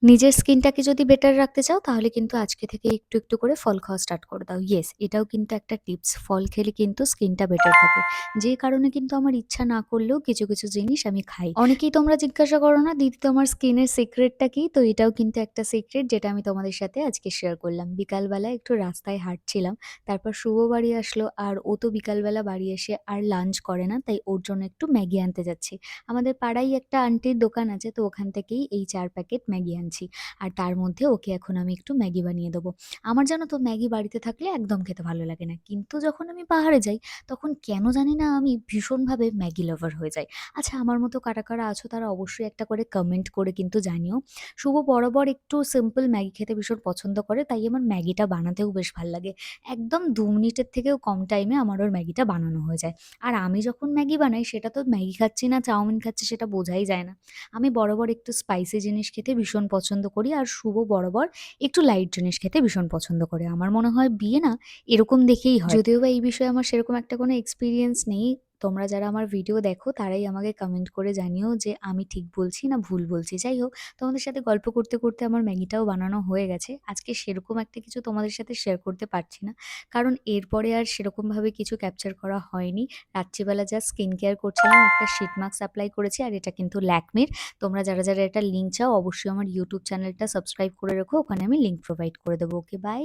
নিজের স্কিনটাকে যদি বেটার রাখতে চাও তাহলে কিন্তু আজকে থেকে একটু, একটু করে ফল খাওয়া স্টার্ট করে দাও। ইয়েস, এটাও কিন্তু একটা টিপস। ফল খেলে কিন্তু স্কিনটা বেটার থাকে। যে কারণে কিন্তু আমার ইচ্ছা না করলেও কিছু, কিছু জিনিস আমি খাই। অনেকেই তোমরা জিজ্ঞাসা করো না, "দিদি তোমার স্কিনের সিক্রেটটা কি?" তো এটাও কিন্তু একটা সিক্রেট যেটা আমি তোমাদের সাথে আজকে শেয়ার করলাম। বিকালবেলা একটু রাস্তায় হাঁটছিলাম। তারপর শুভ বাড়ি আসলো আর ও তো বিকালবেলা বাড়ি এসে আর লাঞ্চ করে না। তাই ওর জন্য একটু ম্যাগি আনতে যাচ্ছি। আমাদের পাড়ায় একটা আন্টির দোকান আছে, তো ওখান থেকেই এই ৪ প্যাকেট ম্যাগি আনছি। আর তার মধ্যে ওকে এখন আমি একটু ম্যাগি বানিয়ে দেবো। আমার জানো তো ম্যাগি বাড়িতে থাকলে একদম খেতে ভালো লাগে না। কিন্তু যখন আমি পাহাড়ে যাই তখন কেন জানি না আমি ভীষণভাবে ম্যাগি লাভার হয়ে যাই। আচ্ছা, আমার মতো কারা, কারা আছো তারা অবশ্যই একটা করে কমেন্ট করে কিন্তু জানিও। শুভ বরাবর একটু সিম্পল ম্যাগি খেতে ভীষণ পছন্দ করে, তাই আমার ম্যাগিটা বানাতেও বেশ ভাল লাগে। একদম ২ মিনিটের থেকেও কম টাইমে আমার ওর ম্যাগিটা বানানো হয়ে যায়। আর আমি যখন ম্যাগি বানাই সেটা তো ম্যাগি খাচ্ছি না চাউমিন খাচ্ছি সেটা বোঝাই যায় না। আমি বরাবর একটু স্পাইসি জিনিস খেতে ভীষণ পছন্দ করি আর শুভ বরাবর একটু লাইট জিনিস খেতে ভীষণ পছন্দ করে। আমার মনে হয় বিয়ে না এরকম দেখেই হয়। যদিও বা এই বিষয়ে আমার সেরকম একটা কোনো এক্সপেরিয়েন্স নেই। তোমরা যারা আমার ভিডিও দেখো তারাই আমাকে কমেন্ট করে জানিও যে আমি ঠিক বলছি না ভুল বলছি। যাই হোক, তোমাদের সাথে গল্প করতে, করতে আমার ম্যাগিটাও বানানো হয়ে গেছে। আজকে সেরকম একটা কিছু তোমাদের সাথে শেয়ার করতে পারছি না। কারণ এরপরে আর সেরকমভাবে কিছু ক্যাপচার করা হয়নি। রাত্রিবেলা জাস্ট স্কিন কেয়ার করছিলাম। একটা শীট মাস্ক এপ্লাই করেছি আর এটা কিন্তু ল্যাকমির। তোমরা যারা, যারা এটার লিঙ্ক চাও অবশ্যই আমার YouTube চ্যানেলটা সাবস্ক্রাইব করে রেখো। ওখানে আমি লিঙ্ক প্রোভাইড করে দেবো। ওকে, বাই।